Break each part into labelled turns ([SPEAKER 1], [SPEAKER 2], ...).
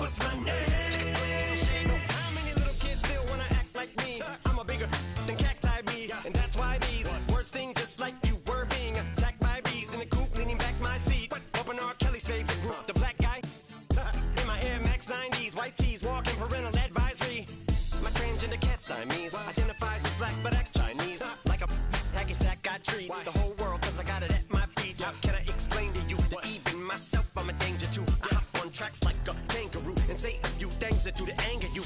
[SPEAKER 1] what's my name? So how many little kids still wanna act like me? I'm a bigger than cacti bee, and that's why these words sting just like you were being attacked by bees in the coop, leaning back my seat. Open R. Kelly's favorite group, the black guy. In my Air Max 90s, white tees, walking parental advisory. My transgender cat Siamese identifies as black but acts Chinese. Like a hacky sack I treat the whole world cause I got it at my feet. Can I explain to you that even myself I'm a danger to? I hop on tracks like a kangaroo and say a few things that do to anger you.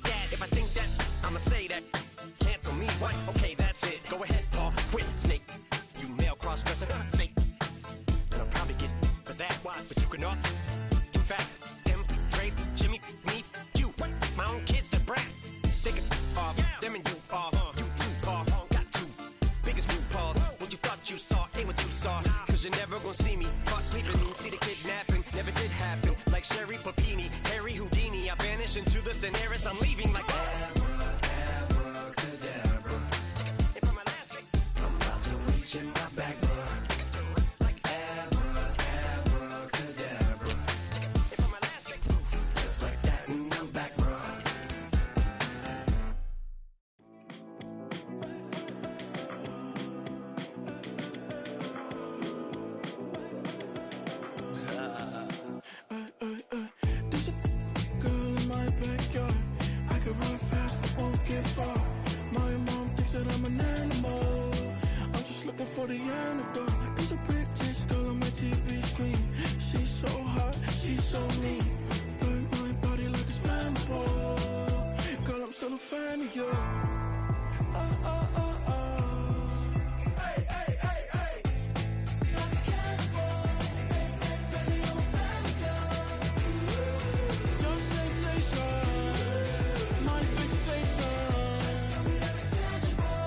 [SPEAKER 1] Dad, if I think that, I'ma say that. Cancel me, what? Okay, that's it. Go ahead, Paul, quit, snake. You male cross-dresser, fake. And I'll probably get for that, but you can all. In fact, them, Dre, Jimmy, me, you, my own kids, the brass. They can off, them and you are, you too are, got two biggest RuPaul's. What you thought you saw ain't what you saw, cause you're never gonna see me caught sleeping, see the kidnapping, never did happen. Like Sherry Papini, Harry Houdini, I vanish into the thin air as I'm leaving like abracadabra. And for my last trick, I'm about to reach in my back, bro. Like abracadabra. And for my last trick, just like that, and I'm back, bro.
[SPEAKER 2] There's a girl in my backyard. I can run fast but won't get far. My mom thinks that I'm an animal. I'm just looking for the antidote. There's a British girl on my TV screen. She's so hot, she's so mean. Burn my body like it's flammable. Girl, I'm still a fan of you. Hey, hey, hey, hey. Like a cannibal. Baby, I'm a fan of you. Your sensation, my fixation. Just tell me that it's tangible.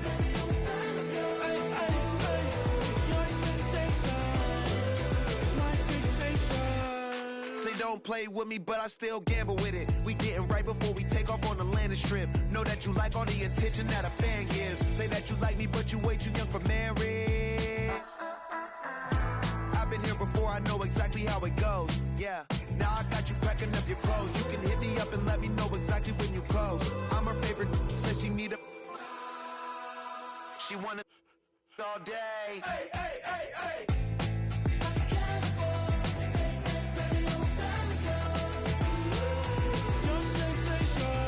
[SPEAKER 2] Baby, I'm a fan of you. Hey, hey, hey. Your sensation is my fixation.
[SPEAKER 3] Say don't play with me, but I still gamble with it. We getting right before we take off on the landing strip. Know that you like all the attention that a fan gives. Say that you like me, but you way too young for marriage. I've been here before, I know exactly how it goes. Yeah, now I got you packing up your clothes. You can hit me up and let me know exactly when you close. I'm her favorite, says she need a. She wanna all day.
[SPEAKER 2] Hey, hey, hey, hey. Your sensation,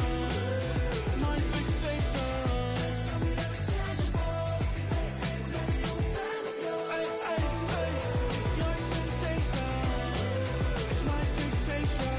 [SPEAKER 2] my fixation. Just tell me that it's tangible. Baby, I'm a fan of you. Hey, hey, hey. Your sensation is my fixation.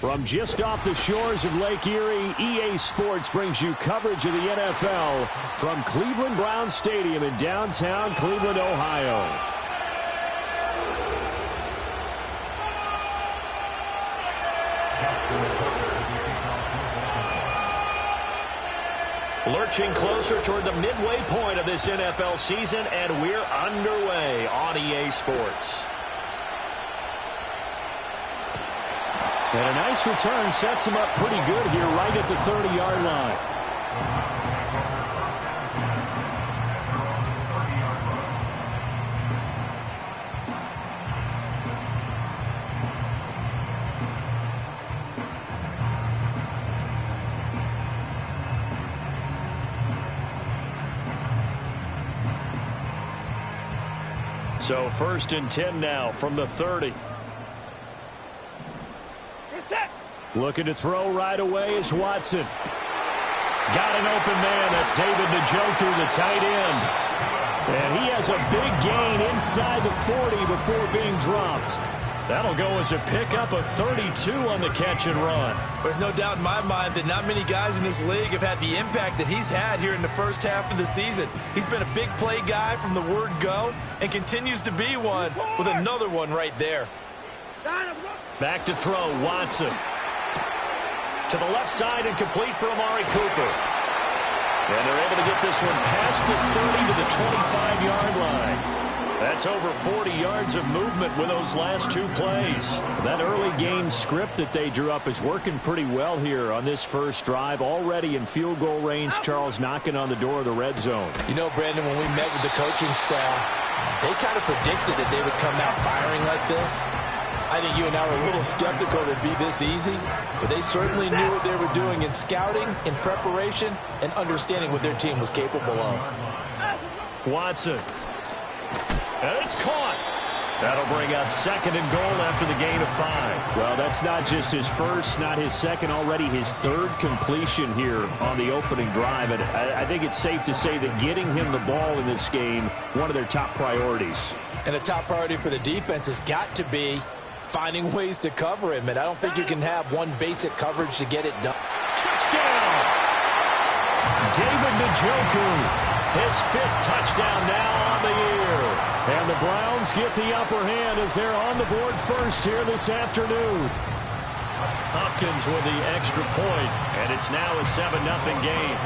[SPEAKER 4] From just off the shores of Lake Erie, EA Sports brings you coverage of the NFL from Cleveland Browns Stadium in downtown Cleveland, Ohio. Lurching closer toward the midway point of this NFL season, and we're underway on EA Sports. And a nice return sets him up pretty good here right at the 30-yard line. So 1st and 10 now from the 30. Looking to throw right away is Watson. Got an open man. That's David Njoku, the tight end. And he has a big gain inside the 40 before being dropped. That'll go as a pickup of 32 on the catch and run.
[SPEAKER 5] There's no doubt in my mind that not many guys in this league have had the impact that he's had here in the first half of the season. He's been a big play guy from the word go and continues to be one with another one right there.
[SPEAKER 4] Back to throw, Watson. To the left side and complete for Amari Cooper. And they're able to get this one past the 30 to the 25-yard line. That's over 40 yards of movement with those last 2 plays. That early game script that they drew up is working pretty well here on this first drive. Already in field goal range, Charles knocking on the door of the red zone.
[SPEAKER 5] You know, Brandon, when we met with the coaching staff, they kind of predicted that they would come out firing like this. I think you and I were a little skeptical that it'd be this easy, but they certainly knew what they were doing in scouting, in preparation, and understanding what their team was capable of.
[SPEAKER 4] Watson. And it's caught. That'll bring up 2nd and goal after the gain of 5. Well, that's not just his first, not his second, already his 3rd completion here on the opening drive. And I think it's safe to say that getting him the ball in this game, one of their top priorities.
[SPEAKER 5] And a top priority for the defense has got to be finding ways to cover him. And I don't think you can have one basic coverage to get it done.
[SPEAKER 4] Touchdown! David Njoku. His 5th touchdown now on the year. And the Browns get the upper hand as they're on the board first here this afternoon. Hopkins with the extra point, and it's now a 7-0 game.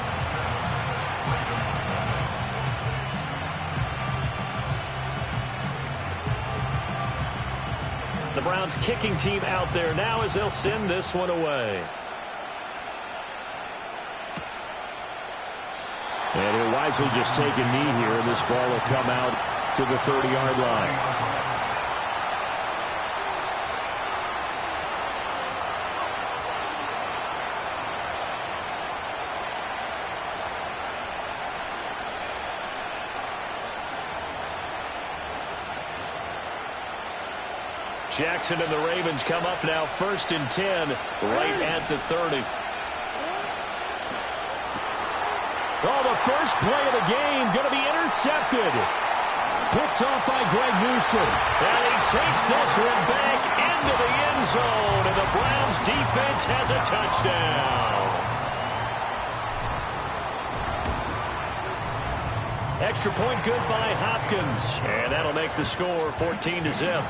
[SPEAKER 4] The Browns kicking team out there now as they'll send this one away. And he'll wisely just take a knee here, and this ball will come out to the 30-yard line. Jackson and the Ravens come up now 1st and 10, right at the 30. Oh, the first play of the game going to be intercepted. Picked off by Greg Newsome. And he takes this one back into the end zone. And the Browns defense has a touchdown. Extra point good by Hopkins. And that'll make the score 14-0.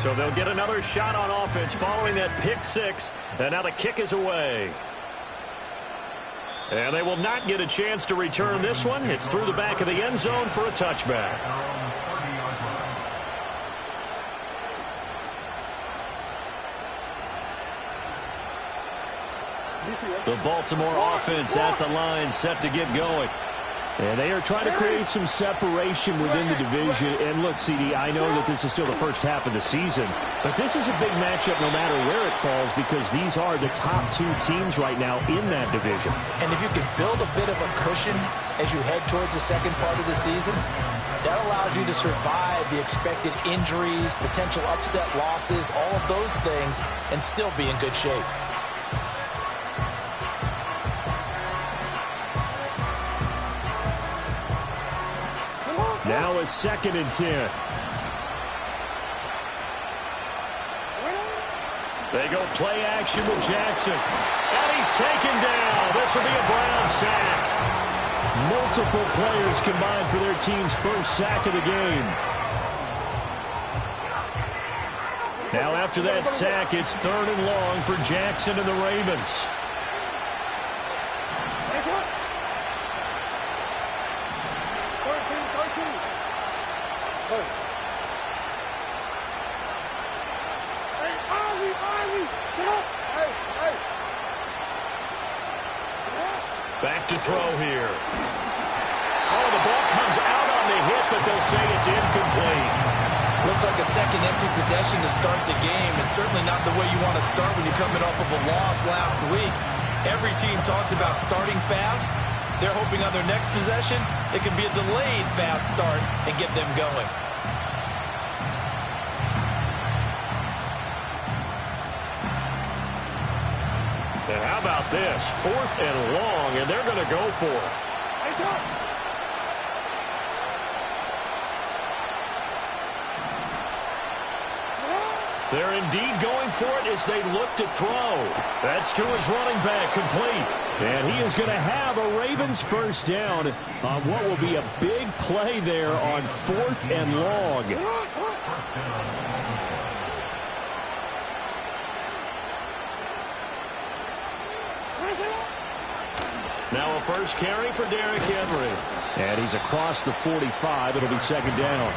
[SPEAKER 4] So they'll get another shot on offense following that pick 6. And now the kick is away. And they will not get a chance to return this one. It's through the back of the end zone for a touchback. The Baltimore offense at the line, set to get going. And they are trying to create some separation within the division. And look, CD, I know that this is still the first half of the season, but this is a big matchup no matter where it falls because these are the top 2 teams right now in that division.
[SPEAKER 5] And if you can build a bit of a cushion as you head towards the second part of the season, that allows you to survive the expected injuries, potential upset losses, all of those things, and still be in good shape.
[SPEAKER 4] Now a 2nd and 10. They go play action with Jackson. And he's taken down. This will be a Brown sack. Multiple players combined for their team's first sack of the game. Now after that sack, it's 3rd and long for Jackson and the Ravens. Back to throw here. Oh, the ball comes out on the hit, but they'll say it's incomplete.
[SPEAKER 5] Looks like a second empty possession to start the game, and certainly not the way you want to start when you're coming off of a loss last week. Every team talks about starting fast. They're hoping on their next possession, it can be a delayed fast start and get them going.
[SPEAKER 4] And how about this? 4th and long, and they're going to go for it. They're indeed going for it as they look to throw. That's to his running back, complete. And he is going to have a Ravens first down on what will be a big play there on 4th and long. now a first carry for Derrick Henry. And he's across the 45. It'll be second down.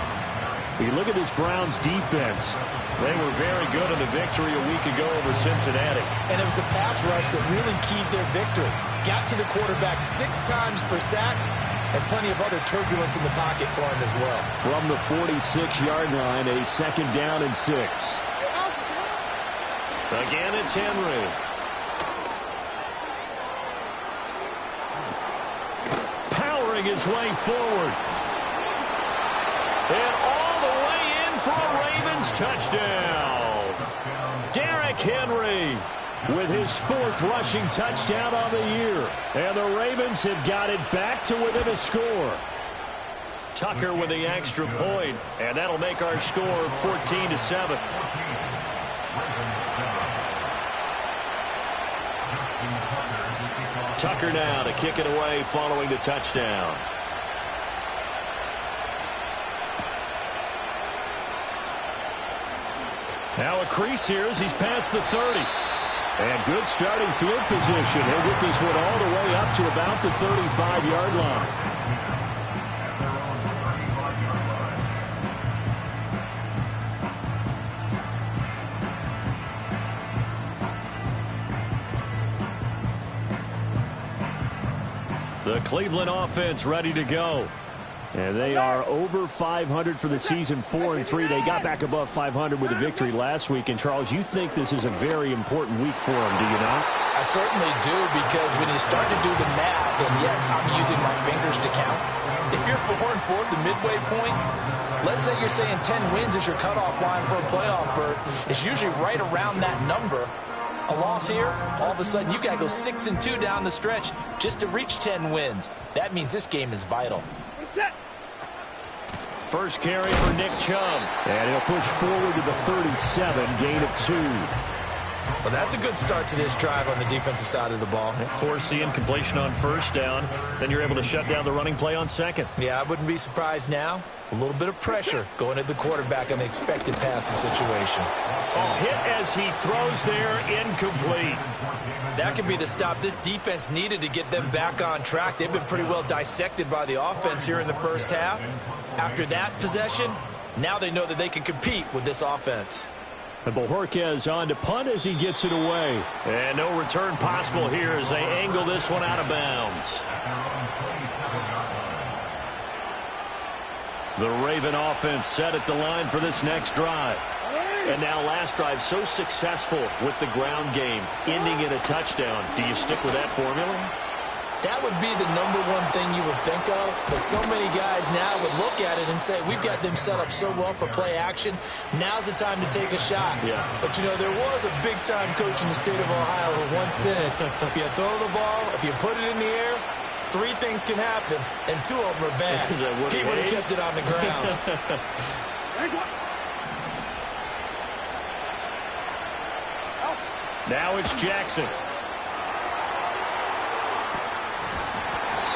[SPEAKER 4] You look at this Browns defense. They were very good in the victory a week ago over Cincinnati.
[SPEAKER 5] And it was the pass rush that really keyed their victory. Got to the quarterback 6 times for sacks and plenty of other turbulence in the pocket for him as well.
[SPEAKER 4] From the 46-yard line, a second down and 6. Again, it's Henry. Powering his way forward. And all the way in for a Ravens touchdown. Derrick Henry with his 4th rushing touchdown on the year. And the Ravens have got it back to within a score. Tucker with the extra point, and that'll make our score 14-7. Tucker now to kick it away following the touchdown. Now a crease here as he's past the 30. And good starting field position. He'll get this one all the way up to about the 35-yard line. The Cleveland offense ready to go. And they are over 500 for the season, 4-3. They got back above 500 with a victory last week. And, Charles, you think this is a very important week for them, do you not?
[SPEAKER 5] I certainly do, because when you start to do the math, and yes, I'm using my fingers to count. If you're 4-4 at the midway point, let's say you're saying 10 wins is your cutoff line for a playoff berth. It's usually right around that number. A loss here, all of a sudden you've got to go 6-2 down the stretch just to reach 10 wins. That means this game is vital.
[SPEAKER 4] First carry for Nick Chubb. And he'll push forward to the 37, gain of 2.
[SPEAKER 5] Well, that's a good start to this drive on the defensive side of the ball.
[SPEAKER 4] Forcing completion on first down. Then you're able to shut down the running play on second.
[SPEAKER 5] Yeah, I wouldn't be surprised now. A little bit of pressure going at the quarterback in the expected passing situation.
[SPEAKER 4] Oh, hit as he throws there, incomplete.
[SPEAKER 5] That could be the stop this defense needed to get them back on track. They've been pretty well dissected by the offense here in the first half. After that possession, now they know that they can compete with this offense.
[SPEAKER 4] And Bojorquez on to punt as he gets it away. And no return possible here as they angle this one out of bounds. The Raven offense set at the line for this next drive. And now last drive so successful with the ground game, ending in a touchdown. Do you stick with that formula?
[SPEAKER 5] That would be the number one thing you would think of, but so many guys now would look at it and say, we've got them set up so well for play action. Now's the time to take a shot. Yeah. But, you know, there was a big-time coach in the state of Ohio who once said, if you throw the ball, if you put it in the air, 3 things can happen, and 2 of them are bad. He would have kept it on the ground.
[SPEAKER 4] Now it's Jackson.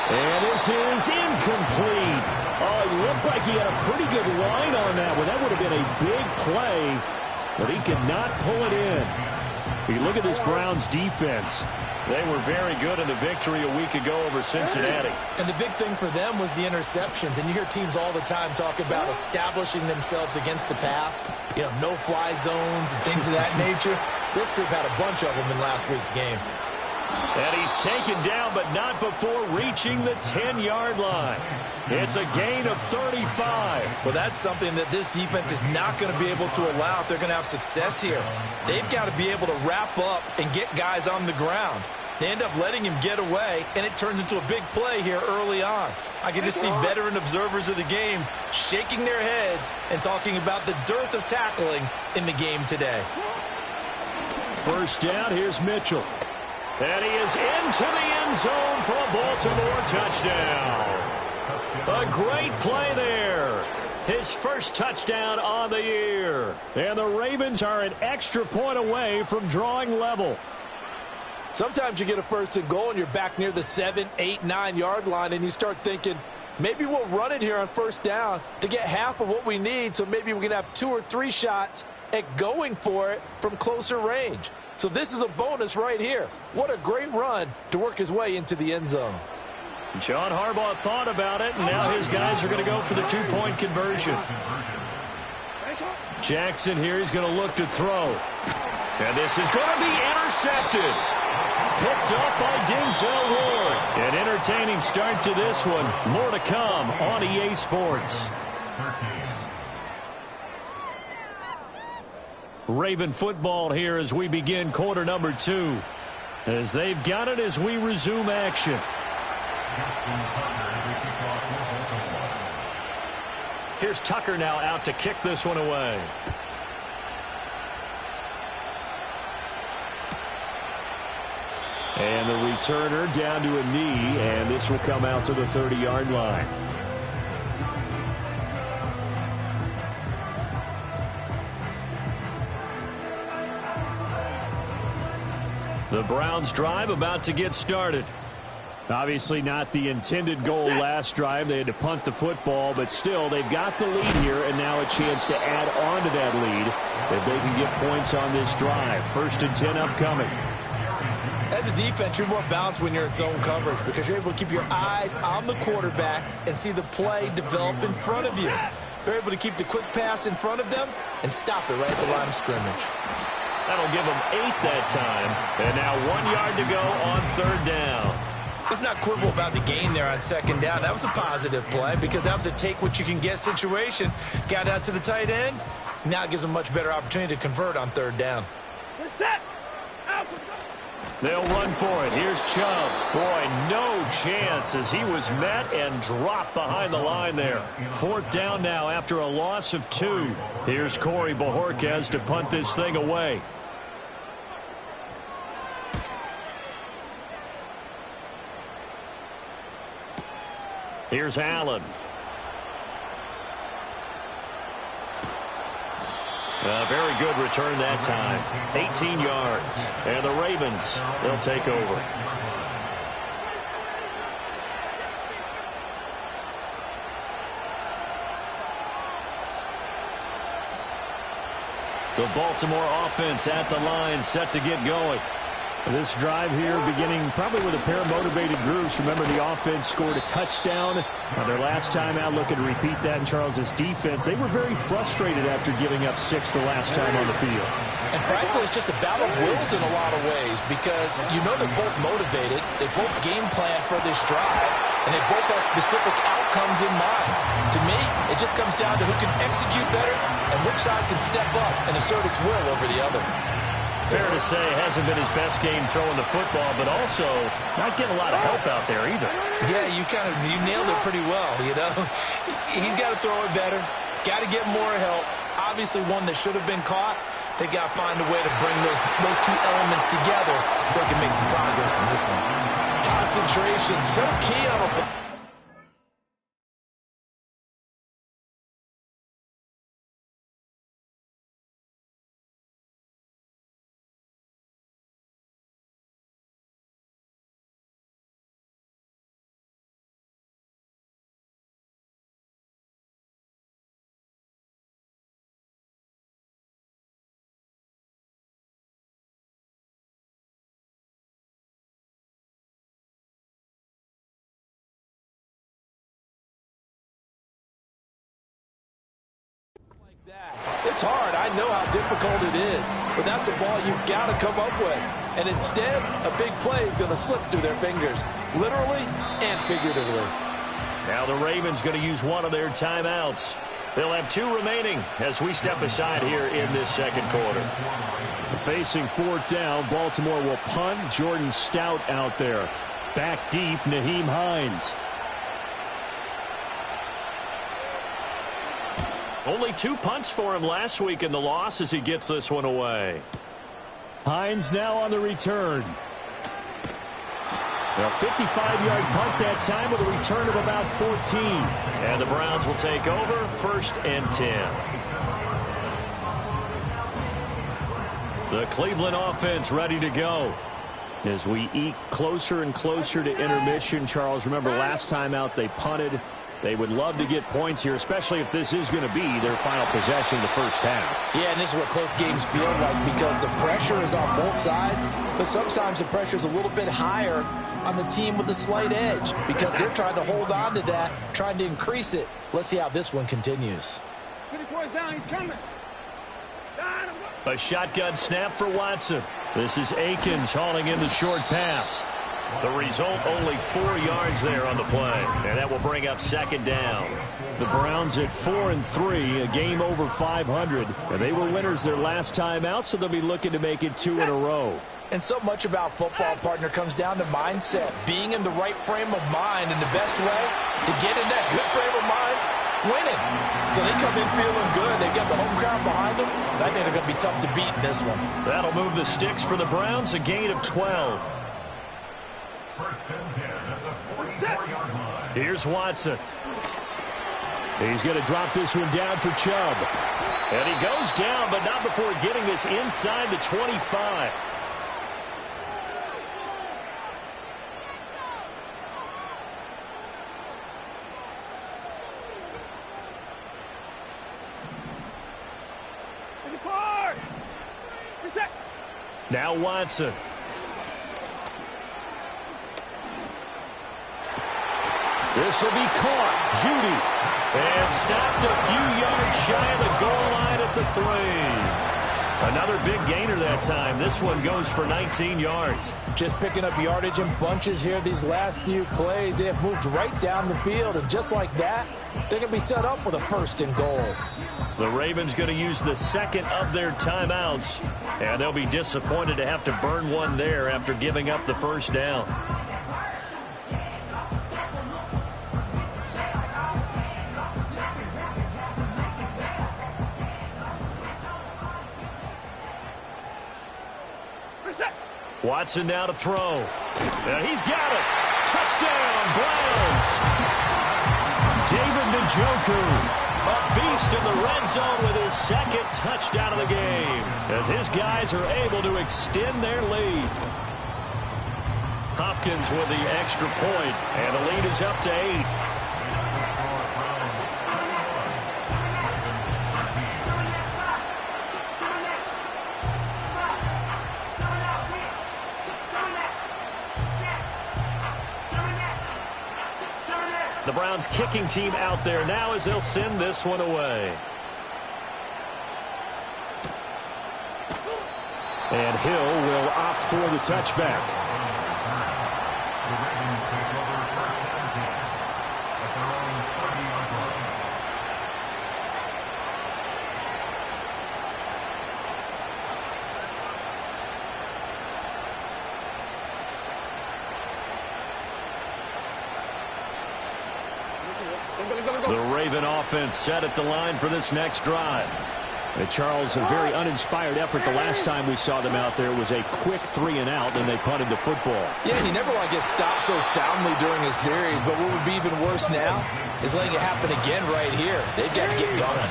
[SPEAKER 4] And this is incomplete. Oh, it looked like he had a pretty good line on that one. That would have been a big play, but he could not pull it in. You look at this Browns defense. They were very good in the victory a week ago over Cincinnati.
[SPEAKER 5] And the big thing for them was the interceptions. And you hear teams all the time talk about establishing themselves against the pass. You know, no-fly zones and things of that nature. This group had a bunch of them in last week's game.
[SPEAKER 4] And he's taken down, but not before reaching the 10-yard line. It's a gain of 35.
[SPEAKER 5] Well, that's something that this defense is not going to be able to allow if they're going to have success here. They've got to be able to wrap up and get guys on the ground. They end up letting him get away, and it turns into a big play here early on. I can just see veteran observers of the game shaking their heads and talking about the dearth of tackling in the game today.
[SPEAKER 4] First down, here's Mitchell. And he is into the end zone for a Baltimore touchdown. A great play there. His first touchdown on the year. And the Ravens are an extra point away from drawing level.
[SPEAKER 6] Sometimes you get a first and goal and you're back near the 7, 8, 9-yard line and you start thinking, maybe we'll run it here on first down to get half of what we need, so maybe we can have 2 or 3 shots at going for it from closer range. So this is a bonus right here. What a great run to work his way into the end zone.
[SPEAKER 4] John Harbaugh thought about it, and now his guys are going to go for the two-point conversion. Jackson here is going to look to throw. And this is going to be intercepted. Picked up by Denzel Ward. An entertaining start to this one. More to come on EA Sports. Raven football here as we begin quarter number 2. As they've got it as we resume action. Here's Tucker now out to kick this one away. And the returner down to a knee, and this will come out to the 30-yard line. The Browns drive about to get started. Obviously not the intended goal last drive. They had to punt the football, but still they've got the lead here and now a chance to add on to that lead if they can get points on this drive. 1st and 10 upcoming.
[SPEAKER 5] As a defense, you're more balanced when you're in zone coverage because you're able to keep your eyes on the quarterback and see the play develop in front of you. They're able to keep the quick pass in front of them and stop it right at the line of scrimmage.
[SPEAKER 4] That'll give them 8 that time. And now 1 yard to go on 3rd down.
[SPEAKER 5] Let's not quibble about the gain there on 2nd down. That was a positive play because that was a take-what-you-can-get situation. Got out to the tight end. Now it gives them a much better opportunity to convert on 3rd down.
[SPEAKER 4] They'll run for it. Here's Chubb. Boy, no chance as he was met and dropped behind the line there. 4th down now after a loss of 2. Here's Corey Bojorquez to punt this thing away. Here's Allen. A very good return that time. 18 yards. And the Ravens, they'll take over. The Baltimore offense at the line, set to get going. This drive here beginning probably with a pair of motivated groups. Remember, the offense scored a touchdown. Their last time out, looking to repeat that in Charles's defense. They were very frustrated after giving up 6 the last time on the field.
[SPEAKER 6] And frankly, it's just a battle of wills in a lot of ways because you know they're both motivated. They both game plan for this drive, and they both have specific outcomes in mind. To me, it just comes down to who can execute better and which side can step up and assert its will over the other.
[SPEAKER 4] Fair to say, hasn't been his best game throwing the football, but also not getting a lot of help out there either.
[SPEAKER 5] Yeah, you nailed it pretty well, you know. He's got to throw it better, got to get more help. Obviously one that should have been caught. They've got to find a way to bring those two elements together so they can make some progress in this one.
[SPEAKER 6] Concentration, so key on a... It's hard. I know how difficult it is, but that's a ball you've got to come up with. And instead, a big play is going to slip through their fingers, literally and figuratively.
[SPEAKER 4] Now the Ravens going to use one of their timeouts. They'll have 2 remaining as we step aside here in this 2nd quarter. Facing 4th down, Baltimore will punt. Jordan Stout out there. Back deep, Nyheim Hines. Only 2 punts for him last week in the loss as he gets this one away. Hines now on the return. A 55-yard punt that time with a return of about 14. And the Browns will take over 1st and 10. The Cleveland offense ready to go. As we eke closer and closer to intermission, Charles, remember last time out they punted. They would love to get points here, especially if this is going to be their final possession of the first half.
[SPEAKER 6] Yeah, and this is what close games feel like because the pressure is on both sides, but sometimes the pressure is a little bit higher on the team with the slight edge because they're trying to hold on to that, trying to increase it. Let's see how this one continues.
[SPEAKER 4] A shotgun snap for Watson. This is Akins hauling in the short pass. The result, only 4 yards there on the play. And that will bring up second down. The Browns at 4-3, a game over 500. And they were winners their last time out, so they'll be looking to make it 2 in a row.
[SPEAKER 6] And so much about football, partner, comes down to mindset. Being in the right frame of mind, and the best way to get in that good frame of mind, winning. So they come in feeling good. They've got the home crowd behind them. I think they're going to be tough to beat in this one.
[SPEAKER 4] That'll move the sticks for the Browns, a gain of 12. Here's Watson. He's going to drop this one down for Chubb. And he goes down, but not before getting this inside the 25. Now Watson. This will be caught. Judy. And stopped a few yards shy of the goal line at the 3. Another big gainer that time. This one goes for 19 yards.
[SPEAKER 6] Just picking up yardage in bunches here these last few plays. They have moved right down the field. And just like that, they're going to be set up with a 1st and goal.
[SPEAKER 4] The Ravens going to use the second of their timeouts. And they'll be disappointed to have to burn one there after giving up the first down. Watson now to throw. And he's got it. Touchdown, Browns. David Njoku, a beast in the red zone with his second touchdown of the game, as his guys are able to extend their lead. Hopkins with the extra point, and the lead is up to 8. The Browns kicking team out there now as they'll send this one away. And Hill will opt for the touchback. The Raven offense set at the line for this next drive. And Charles, a very uninspired effort the last time we saw them out there was a quick 3-and-out, and they punted the football.
[SPEAKER 6] Yeah, and you never want to get stopped so soundly during a series, but what would be even worse now is letting it happen again right here. They've got to get going.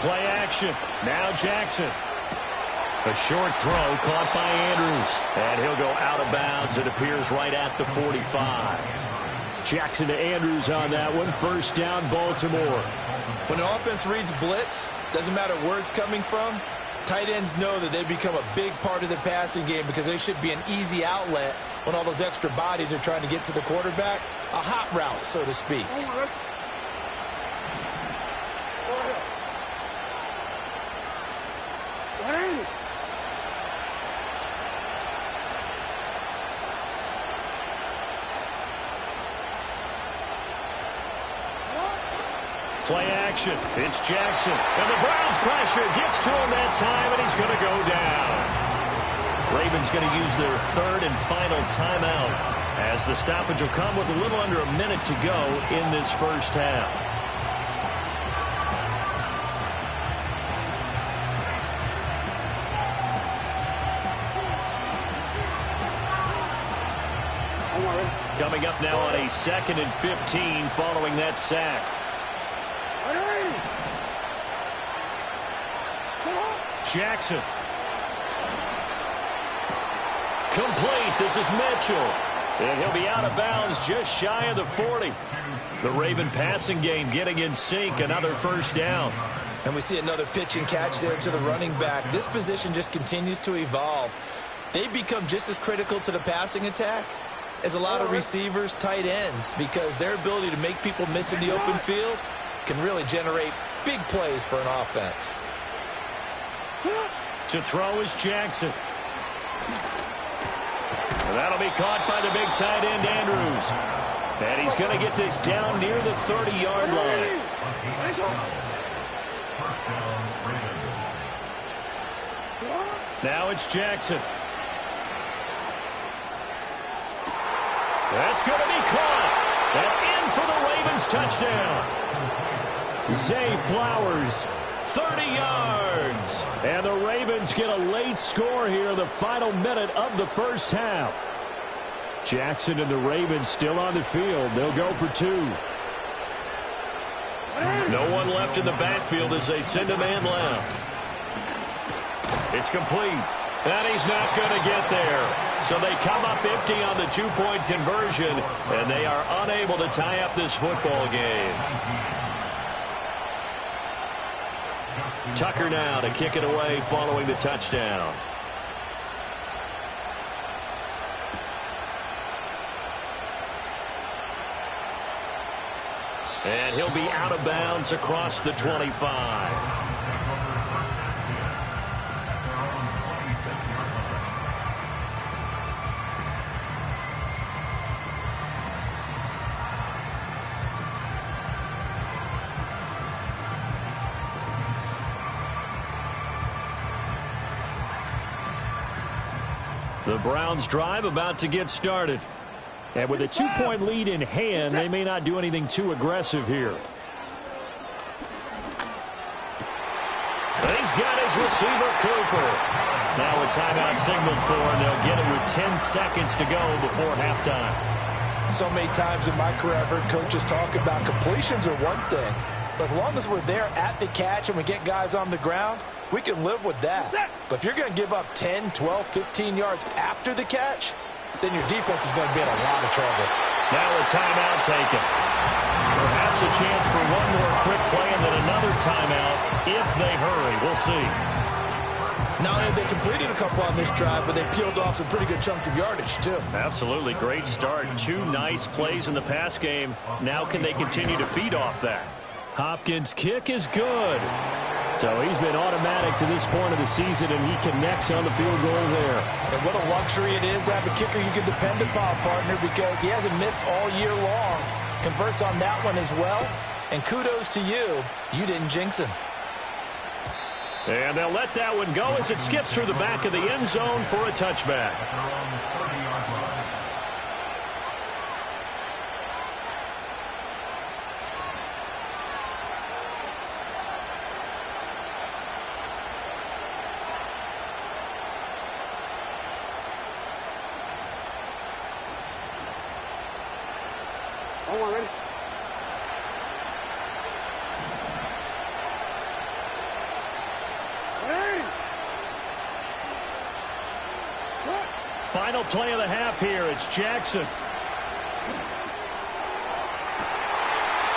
[SPEAKER 4] Play action. Now Jackson. A short throw caught by Andrews. And he'll go out of bounds. It appears right at the 45. Jackson to Andrews on that one. First down, Baltimore.
[SPEAKER 5] When an offense reads blitz, doesn't matter where it's coming from, tight ends know that they've become a big part of the passing game because they should be an easy outlet when all those extra bodies are trying to get to the quarterback. A hot route, so to speak.
[SPEAKER 4] Play action. It's Jackson. And the Browns pressure gets to him that time, and he's going to go down. Ravens going to use their third and final timeout as the stoppage will come with a little under a minute to go in this first half. Coming up now on a 2nd and 15 following that sack. Jackson. Complete. This is Mitchell. And he'll be out of bounds just shy of the 40. The Raven passing game getting in sync. Another first down.
[SPEAKER 5] And we see another pitch and catch there to the running back. This position just continues to evolve. They become just as critical to the passing attack as a lot of receivers, tight ends, because their ability to make people miss in the open field can really generate big plays for an offense.
[SPEAKER 4] To throw is Jackson. And that'll be caught by the big tight end, Andrews. And he's going to get this down near the 30-yard line. Now it's Jackson. That's going to be caught. And in for the Ravens touchdown. Zay Flowers, 30 yards. And the Ravens get a late score here in the final minute of the first half. Jackson and the Ravens still on the field. They'll go for 2. No one left in the backfield as they send a man left. It's complete. And he's not going to get there. So they come up empty on the 2-point conversion, and they are unable to tie up this football game. Tucker now to kick it away following the touchdown. And he'll be out of bounds across the 25. The Browns drive about to get started. And with a 2-point lead in hand, they may not do anything too aggressive here. He's got his receiver, Cooper. Now a timeout signaled for, and they'll get it with 10 seconds to go before halftime.
[SPEAKER 6] So many times in my career I've heard coaches talk about completions are one thing, but as long as we're there at the catch and we get guys on the ground, we can live with that. But if you're going to give up 10, 12, 15 yards after the catch, then your defense is going to be in a lot of trouble.
[SPEAKER 4] Now a timeout taken. Perhaps a chance for one more quick play and then another timeout if they hurry. We'll see.
[SPEAKER 5] Not only have they completed a couple on this drive, but they peeled off some pretty good chunks of yardage, too.
[SPEAKER 4] Absolutely. Great start. 2 nice plays in the pass game. Now can they continue to feed off that? Hopkins' kick is good. So he's been automatic to this point of the season, and he connects on the field goal there.
[SPEAKER 5] And what a luxury it is to have a kicker you can depend upon, partner, because he hasn't missed all year long. Converts on that one as well. And kudos to you. You didn't jinx him.
[SPEAKER 4] And they'll let that one go as it skips through the back of the end zone for a touchback. Final play of the half here. It's Jackson.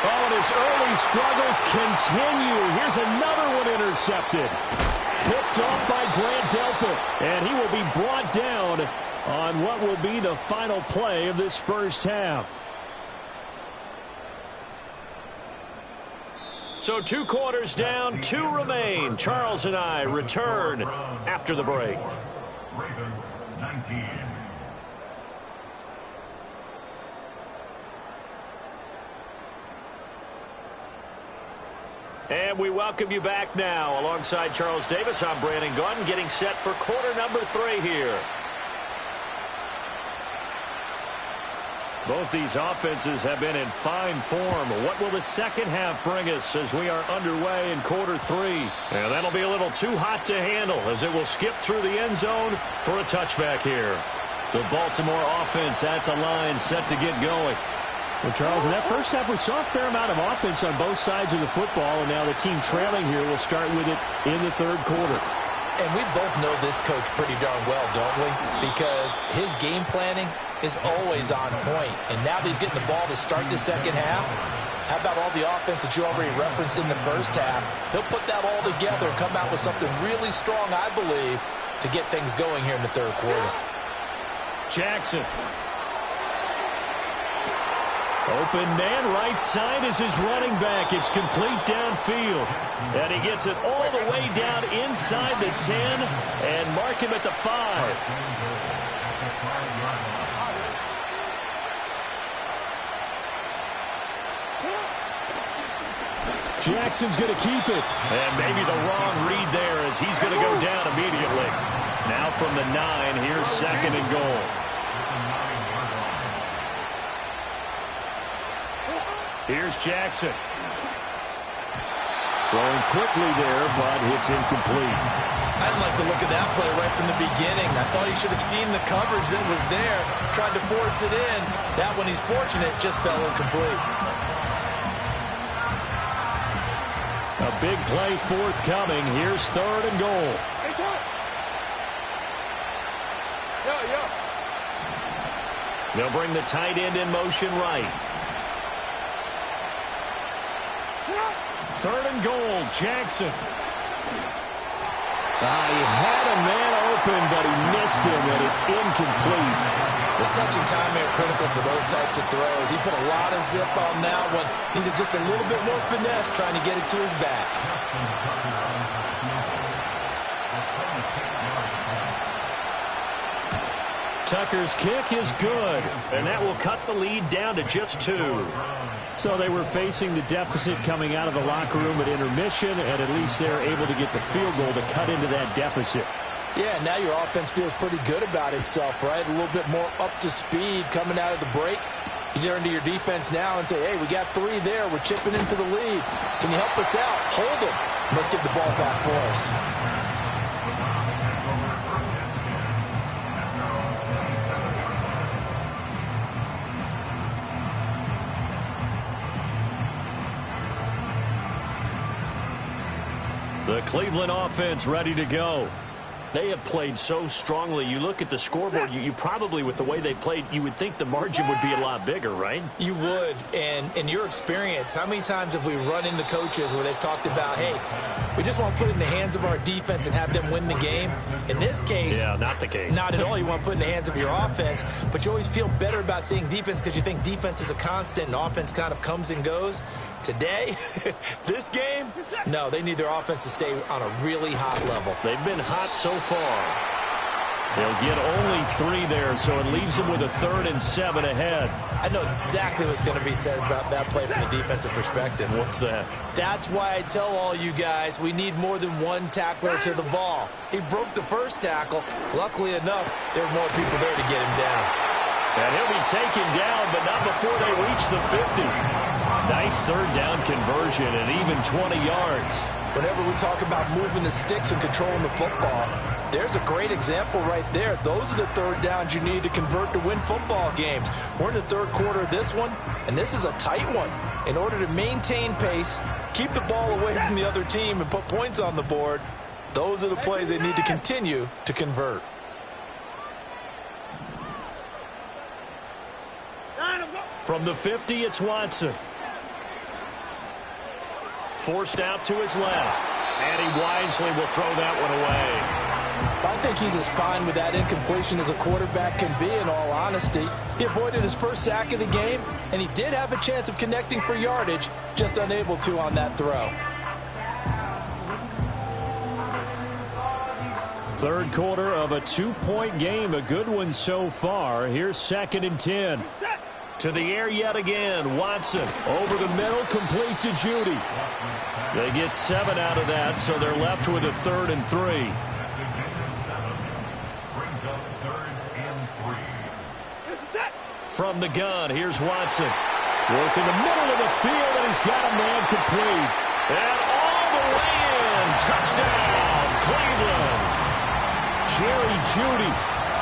[SPEAKER 4] Oh, and his early struggles continue. Here's another one intercepted. Picked off by Grant Delpit. And he will be brought down on what will be the final play of this first half. So 2 quarters down, 2 remain. Charles and I return after the break.
[SPEAKER 7] Ravens 19.
[SPEAKER 4] And we welcome you back now. Alongside Charles Davis, I'm Brandon Gordon, getting set for quarter number 3 here. Both these offenses have been in fine form. What will the second half bring us as we are underway in quarter 3? And that'll be a little too hot to handle as it will skip through the end zone for a touchback here. The Baltimore offense at the line set to get going. Well, Charles, in that first half, we saw a fair amount of offense on both sides of the football, and now the team trailing here will start with it in the third quarter.
[SPEAKER 6] And we both know this coach pretty darn well, don't we? Because his game planning is always on point. And now that he's getting the ball to start the second half, how about all the offense that you already referenced in the first half? He'll put that all together and come out with something really strong, I believe, to get things going here in the third quarter.
[SPEAKER 4] Jackson. Open man, right side is his running back. It's complete downfield. And he gets it all the way down inside the 10 and mark him at the 5. Jackson's going to keep it. And maybe the wrong read there as he's going to go down immediately. Now from the 9, here's second and goal. Here's Jackson. Throwing quickly there, but it's incomplete.
[SPEAKER 5] I didn't like the look of that play right from the beginning. I thought he should have seen the coverage that was there, tried to force it in. That one, he's fortunate, just fell incomplete.
[SPEAKER 4] A big play forthcoming. Here's third and goal. They'll bring the tight end in motion right. Third and goal, Jackson. He had a man open, but he missed him, and it's incomplete.
[SPEAKER 5] The touch and timing are critical for those types of throws. He put a lot of zip on that one. Needed just a little bit more finesse trying to get it to his back.
[SPEAKER 4] Tucker's kick is good, and that will cut the lead down to just 2. So they were facing the deficit coming out of the locker room at intermission, and at least they're able to get the field goal to cut into that deficit.
[SPEAKER 6] Yeah, now your offense feels pretty good about itself, right? A little bit more up to speed coming out of the break. You turn to your defense now and say, hey, we got 3 there. We're chipping into the lead. Can you help us out? Hold them. Let's get the ball back for us.
[SPEAKER 4] The Cleveland offense ready to go. They have played so strongly. You look at the scoreboard, you probably, with the way they played, you would think the margin would be a lot bigger, right?
[SPEAKER 6] You would. And in your experience, how many times have we run into coaches where they've talked about, hey, we just want to put it in the hands of our defense and have them win the game? In this case,
[SPEAKER 4] yeah, not the case.
[SPEAKER 6] Not at all. You want to put it in the hands of your offense, but you always feel better about seeing defense because you think defense is a constant and offense kind of comes and goes. Today, this game, no, they need their offense to stay on a really hot level.
[SPEAKER 4] They've been hot so far. They'll get only 3 there, so it leaves them with a 3rd and 7 ahead.
[SPEAKER 6] I know exactly what's going to be said about that play from the defensive perspective.
[SPEAKER 4] What's that?
[SPEAKER 6] That's why I tell all you guys we need more than one tackler to the ball. He broke the first tackle. Luckily enough, there were more people there to get him down.
[SPEAKER 4] And he'll be taken down, but not before they reach the 50. Nice third down conversion and even 20 yards.
[SPEAKER 6] Whenever we talk about moving the sticks and controlling the football, there's a great example right there. Those are the third downs you need to convert to win football games. We're in the third quarter of this one, and this is a tight one. In order to maintain pace, keep the ball away from the other team, and put points on the board, those are the plays they need to continue to convert.
[SPEAKER 4] From the 50, it's Watson. Forced out to his left. And he wisely will throw that one away.
[SPEAKER 6] I think he's as fine with that incompletion as a quarterback can be, in all honesty. He avoided his first sack of the game, and he did have a chance of connecting for yardage, just unable to on that throw.
[SPEAKER 4] Third quarter of a 2-point game, a good one so far. Here's 2nd and 10. To the air yet again. Watson over the middle, complete to Judy. They get 7 out of that, so they're left with a 3rd and 3. From the gun, here's Watson. Working the middle of the field, and he's got a man complete. And all the way in. Touchdown, Cleveland. Jerry Judy,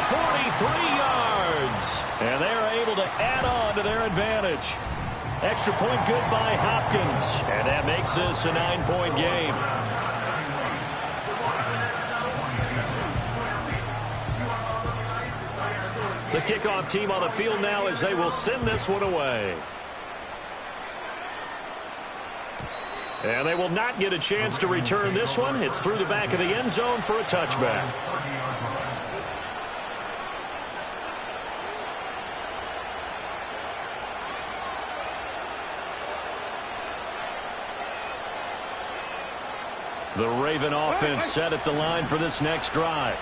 [SPEAKER 4] 43 yards. Hopkins. And they are able to add on to their advantage. Extra point good by Hopkins. And that makes this a 9-point game. The kickoff team on the field now as they will send this one away. And they will not get a chance to return this one. It's through the back of the end zone for a touchback. The Raven offense set at the line for this next drive.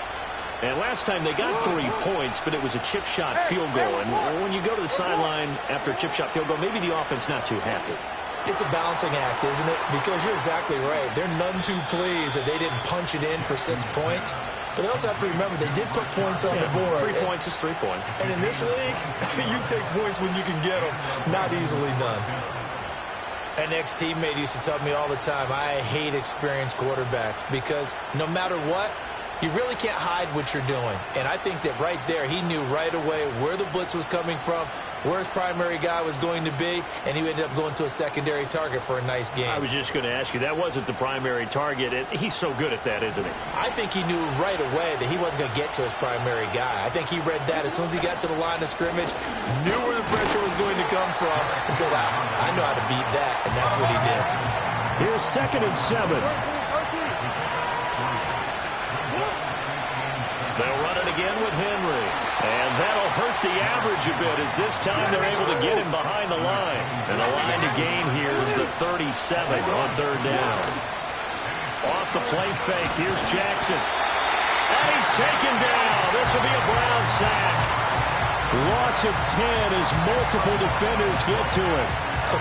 [SPEAKER 4] And last time they got 3 points, but it was a chip shot field goal. And when you go to the sideline after a chip shot field goal, maybe the offense not too happy.
[SPEAKER 6] It's a balancing act, isn't it? Because you're exactly right. They're none too pleased that they didn't punch it in for 6 points. But they also have to remember they did put points on the board.
[SPEAKER 4] 3 points is 3 points.
[SPEAKER 6] And in this league, you take points when you can get them. Not easily done. An ex-teammate used to tell me all the time, I hate experienced quarterbacks because no matter what, you really can't hide what you're doing. And I think that right there, he knew right away where the blitz was coming from, where his primary guy was going to be, and he ended up going to a secondary target for a nice game.
[SPEAKER 4] I was just going to ask you, that wasn't the primary target, and he's so good at that, isn't he?
[SPEAKER 6] I think he knew right away that he wasn't going to get to his primary guy. I think he read that as soon as he got to the line of scrimmage, knew where the pressure was going to come from, and said, I know how to beat that, and that's what he did.
[SPEAKER 4] Here's 2nd and 7. They'll run it again with Henry. And that'll hurt the average a bit as this time they're able to get him behind the line. And the line to gain here is the 37 on 3rd down. Off the play fake, here's Jackson. And he's taken down. This will be a Brown sack. Loss of 10 as multiple defenders get to him.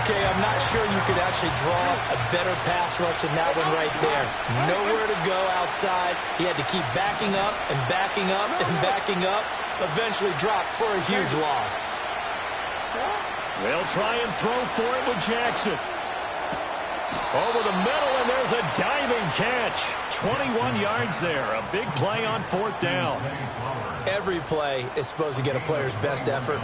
[SPEAKER 6] Okay, I'm not sure you could actually draw a better pass rush than that one right there. Nowhere to go outside. He had to keep backing up and backing up and backing up. Eventually dropped for a huge loss.
[SPEAKER 4] They'll try and throw for it with Jackson. Over the middle, and there's a diving catch. 21 yards there. A big play on 4th down.
[SPEAKER 6] Every play is supposed to get a player's best effort.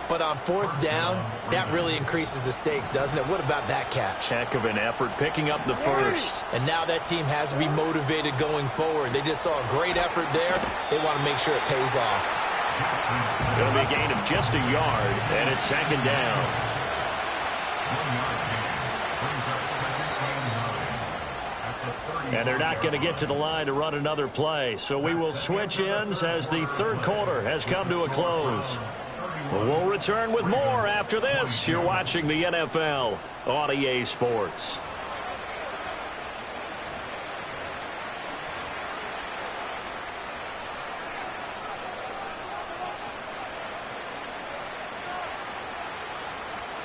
[SPEAKER 6] But on 4th down, that really increases the stakes, doesn't it? What about that catch?
[SPEAKER 4] Heck of an effort, picking up the first.
[SPEAKER 6] And now that team has to be motivated going forward. They just saw a great effort there. They want to make sure it pays off.
[SPEAKER 4] It'll be a gain of just a yard, and it's 2nd down. And they're not going to get to the line to run another play. So we will switch ends as the 3rd quarter has come to a close. We'll return with more after this. You're watching the NFL on EA Sports.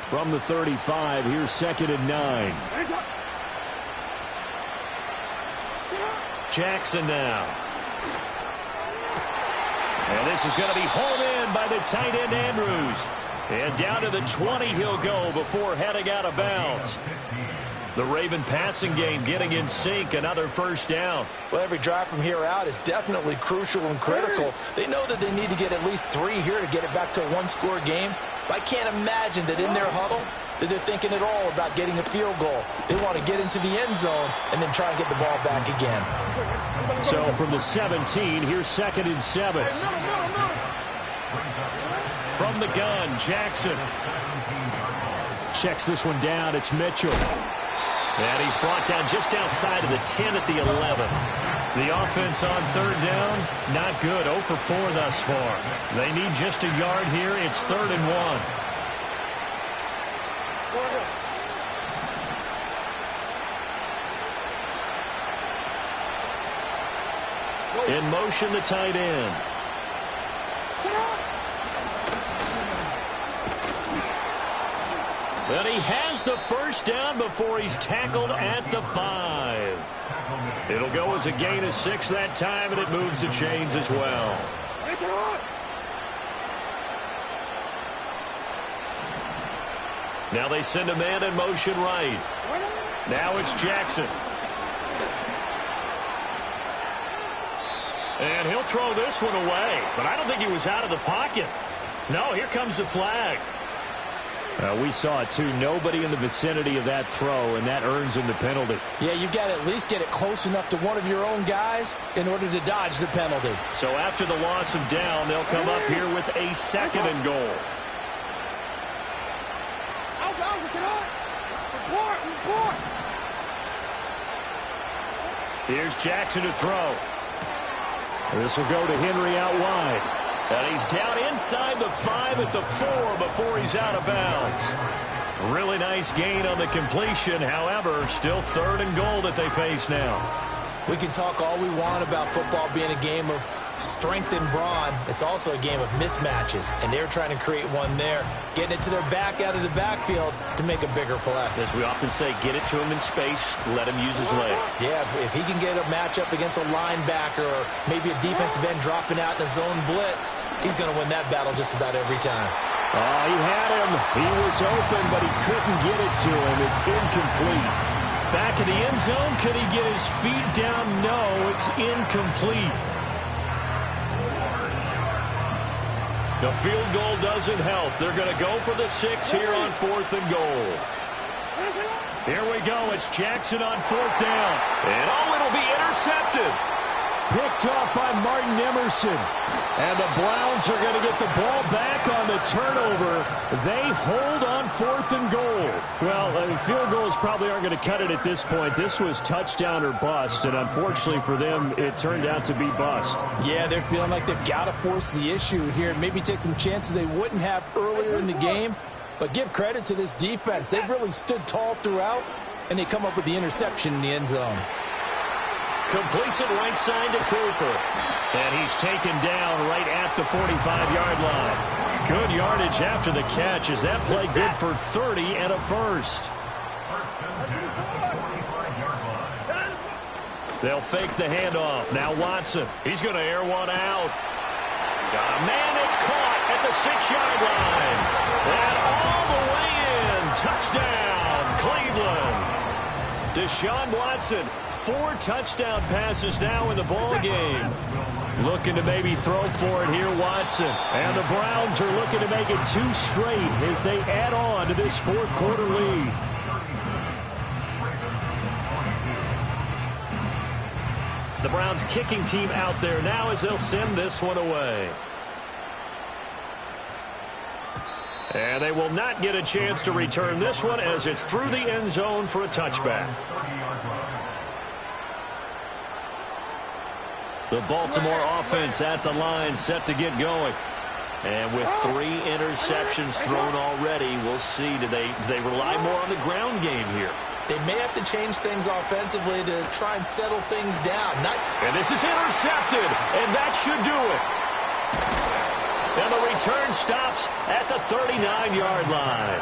[SPEAKER 4] From the 35, here's 2nd and 9. Jackson now. And this is going to be hauled in by the tight end Andrews. And down to the 20 he'll go before heading out of bounds. The Raven passing game getting in sync, another 1st down.
[SPEAKER 6] Well, every drive from here out is definitely crucial and critical. They know that they need to get at least 3 here to get it back to a 1-score game. But I can't imagine that in their huddle that they're thinking at all about getting a field goal. They want to get into the end zone and then try and get the ball back again.
[SPEAKER 4] So from the 17, here's 2nd and 7. From the gun, Jackson. Checks this one down. It's Mitchell. And he's brought down just outside of the 10 at the 11. The offense on 3rd down, not good. 0 for 4 thus far. They need just a yard here. It's 3rd and 1. In motion, the tight end. And he has the 1st down before he's tackled at the 5. It'll go as a gain of 6 that time, and it moves the chains as well. Now they send a man in motion right. Now it's Jackson. And he'll throw this one away, but I don't think he was out of the pocket. No, here comes the flag. We saw it, too. Nobody in the vicinity of that throw, and that earns him the penalty.
[SPEAKER 6] Yeah, you've got to at least get it close enough to one of your own guys in order to dodge the penalty.
[SPEAKER 4] So after the loss of down, they'll come up here with a second and goal. Here's Jackson to throw. This will go to Henry out wide. And he's down inside the 5 at the 4 before he's out of bounds. Really nice gain on the completion. However, still third and goal that they face now.
[SPEAKER 6] We can talk all we want about football being a game of strength and brawn. It's also a game of mismatches, and they're trying to create one there, getting it to their back out of the backfield to make a bigger play.
[SPEAKER 4] As we often say, get it to him in space, let him use his leg.
[SPEAKER 6] Yeah, if he can get a matchup against a linebacker or maybe a defensive end dropping out in a zone blitz, he's going to win that battle just about every time.
[SPEAKER 4] Oh, he had him. He was open, but he couldn't get it to him. It's incomplete. Back in the end zone, could he get his feet down? No, it's incomplete. The field goal doesn't help. They're going to go for the 6 here on 4th and goal. Here we go. It's Jackson on 4th down. And oh, it'll be intercepted. Picked off by Martin Emerson. And the Browns are going to get the ball back on the turnover. They hold on 4th and goal. Well, field goals probably aren't going to cut it at this point. This was touchdown or bust, and unfortunately for them, it turned out to be bust.
[SPEAKER 6] Yeah, they're feeling like they've got to force the issue here. Maybe take some chances they wouldn't have earlier in the game. But give credit to this defense. They've really stood tall throughout, and they come up with the interception in the end zone.
[SPEAKER 4] Completes it right side to Cooper. And he's taken down right at the 45-yard line. Good yardage after the catch. Is that play good for 30 and a first? They'll fake the handoff. Now Watson. He's going to air one out. Got a man that's caught at the 6-yard line. And all the way in. Touchdown, Cleveland. Deshaun Watson, 4 touchdown passes now in the ball game. Looking to maybe throw for it here, Watson. And the Browns are looking to make it 2 straight as they add on to this 4th quarter lead. The Browns kicking team out there now as they'll send this one away. And they will not get a chance to return this one as it's through the end zone for a touchback. The Baltimore offense at the line set to get going. And with 3 interceptions thrown already, we'll see. Do they rely more on the ground game here?
[SPEAKER 6] They may have to change things offensively to try and settle things down.
[SPEAKER 4] And this is intercepted, and that should do it. And the return stops at the 39-yard line.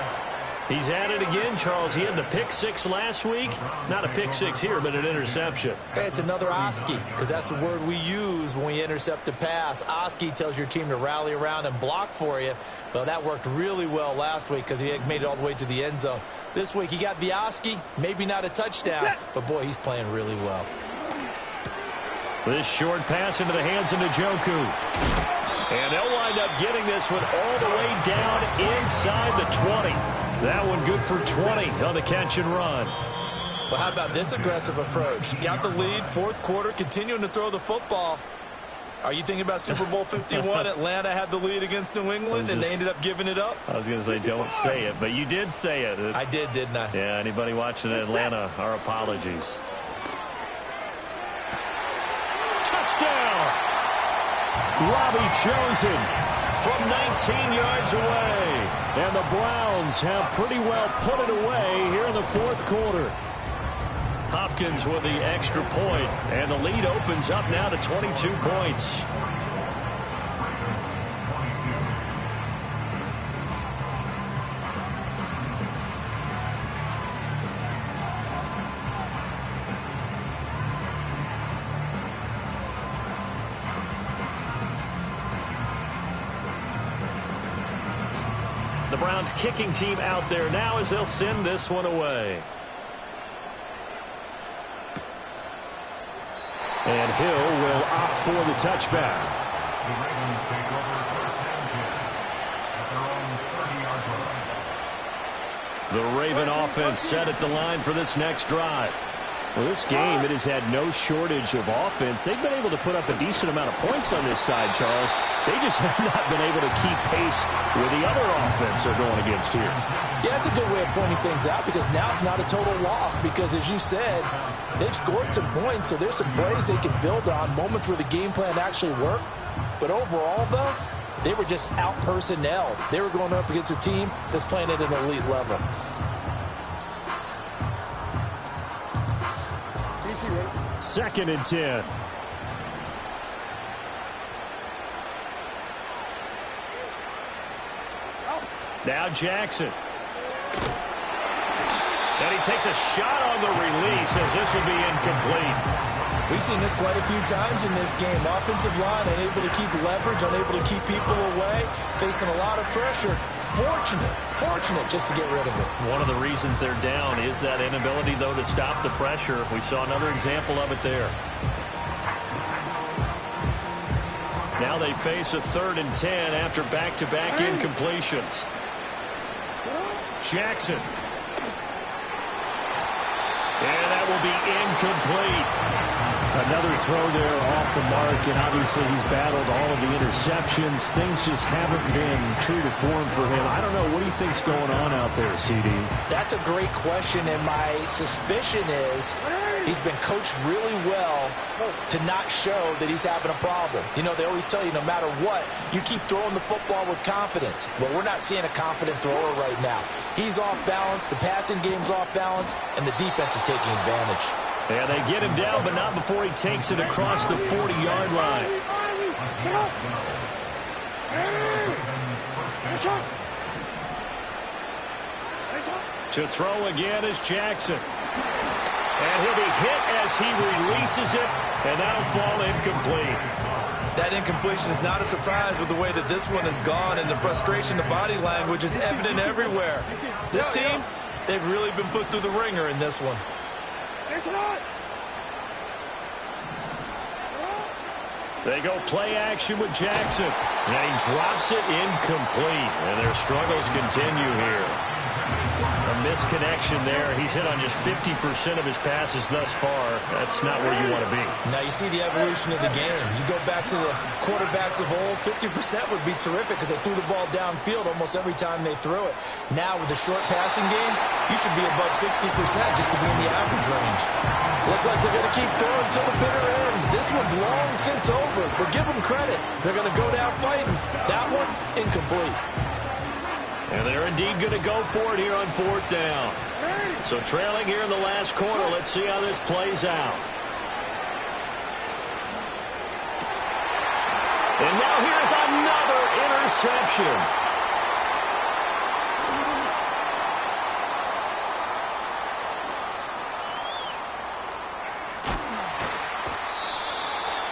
[SPEAKER 4] He's at it again, Charles. He had the pick 6 last week. Not a pick 6 here, but an interception.
[SPEAKER 6] Hey, it's another Oski, because that's the word we use when we intercept a pass. Oski tells your team to rally around and block for you. Well, that worked really well last week because he had made it all the way to the end zone. This week he got the Oski, maybe not a touchdown, but boy, he's playing really well.
[SPEAKER 4] This short pass into the hands of Njoku. And they'll wind up getting this one all the way down inside the 20. That one good for 20 on the catch and run.
[SPEAKER 6] Well, how about this aggressive approach? Got the lead, 4th quarter, continuing to throw the football. Are you thinking about Super Bowl 51? Atlanta had the lead against New England, and they ended up giving it up?
[SPEAKER 4] I was going to say, don't say it, but you did say it.
[SPEAKER 6] I did, didn't I?
[SPEAKER 4] Yeah, anybody watching Atlanta, our apologies. Touchdown! Robbie chosen from 19 yards away. And the Browns have pretty well put it away here in the 4th quarter. Hopkins with the extra point, and the lead opens up now to 22 points. The Browns kicking team out there now as they'll send this one away. And Hill will opt for the touchback. The Raven offense set at the line for this next drive. Well, this game, it has had no shortage of offense. They've been able to put up a decent amount of points on this side, Charles. They just have not been able to keep pace with the other offense they're going against here.
[SPEAKER 6] Yeah, it's a good way of pointing things out because now it's not a total loss because, as you said, they've scored some points, so there's some plays they can build on, moments where the game plan actually worked. But overall, though, they were just out-personnelled. They were going up against a team that's playing at an elite level.
[SPEAKER 4] Second and 10. Now Jackson. And he takes a shot on the release as this will be incomplete.
[SPEAKER 5] We've seen this quite a few times in this game. Offensive line unable to keep leverage, unable to keep people away, facing a lot of pressure. Fortunate just to get rid of it.
[SPEAKER 4] One of the reasons they're down is that inability, though, to stop the pressure. We saw another example of it there. Now they face a 3rd and 10 after back-to-back incompletions. Jackson. And that will be incomplete. Another throw there off the mark, and obviously he's battled all of the interceptions. Things just haven't been true to form for him. I don't know. What do you think's going on out there, CD?
[SPEAKER 6] That's a great question, and my suspicion is he's been coached really well to not show that he's having a problem. You know, they always tell you no matter what, you keep throwing the football with confidence. Well, we're not seeing a confident thrower right now. He's off balance, the passing game's off balance, and the defense is taking advantage.
[SPEAKER 4] Yeah, they get him down, but not before he takes it across the 40-yard line. To throw again is Jackson. And he'll be hit as he releases it, and that'll fall incomplete.
[SPEAKER 5] That incompletion is not a surprise with the way that this one has gone, and the frustration, the body language is evident everywhere. This team, they've really been put through the ringer in this one.
[SPEAKER 4] They go play action with Jackson. And he drops it incomplete. And their struggles continue here. A misconnection there. He's hit on just 50% of his passes thus far. That's not where you want to be.
[SPEAKER 5] Now you see the evolution of the game. You go back to the quarterbacks of old, 50% would be terrific because they threw the ball downfield almost every time they threw it. Now with the short passing game, you should be above 60% just to be in the average range.
[SPEAKER 6] Looks like they're going to keep throwing to the bitter end. This one's long since over, but give them credit. They're going to go down fighting. That one, incomplete.
[SPEAKER 4] And they're indeed going to go for it here on 4th down. So trailing here in the last quarter. Let's see how this plays out. And now here's another interception.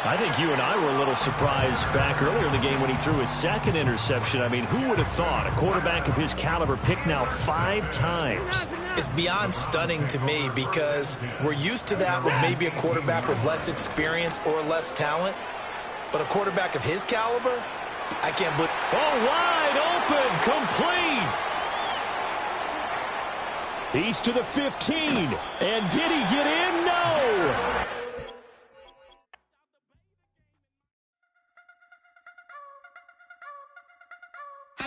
[SPEAKER 4] I think you and I were a little surprised back earlier in the game when he threw his 2nd interception. I mean, who would have thought a quarterback of his caliber picked now 5 times?
[SPEAKER 5] It's beyond stunning to me because we're used to that with maybe a quarterback with less experience or less talent. But a quarterback of his caliber, I can't believe.
[SPEAKER 4] Oh, wide open, complete. He's to the 15. And did he get in? No.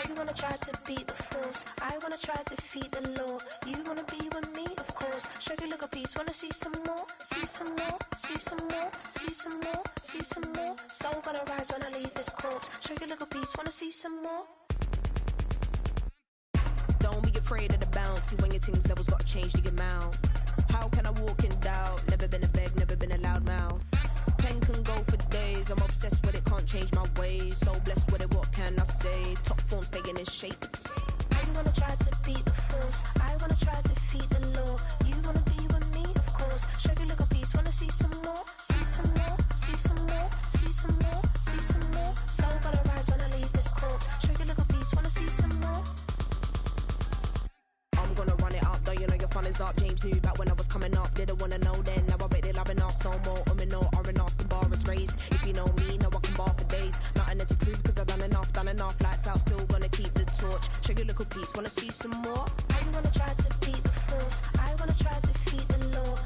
[SPEAKER 8] You wanna try to beat the force, I wanna try to defeat the law. You wanna be with me, of course. Show you look a piece, wanna see some more, see some more, see some more, see some more, see some more. Soul gonna rise when I leave this corpse. Show you look a piece, wanna see some more.
[SPEAKER 9] Don't be afraid of the bounce. See when your things levels gotta change to your mouth. How can I walk in doubt? Never been a beg, never been a loud mouth. Pen can go for days. I'm obsessed with it, can't change my ways. So blessed with it, what can I say? Top form staying in shape.
[SPEAKER 8] You wanna try to beat the force, I wanna try to defeat the law. You wanna be with me, of course. Show you look a piece, wanna see some more, see some more, see some more, see some more, see some more. Soul gonna rise when I leave this corpse. Show you look a piece, wanna see some more.
[SPEAKER 9] I'm gonna run it up, though you know your fun is up. James knew back when I was coming up, didn't wanna know then. Now I bet they're loving us no more. No R&R, the bar is raised. If you know me, know I can bar for days. Nothing to prove cause I've done enough. Lights out, still gonna keep the torch. Show you a little piece, wanna see some more?
[SPEAKER 8] I wanna try to beat the force. I wanna try to feed the law.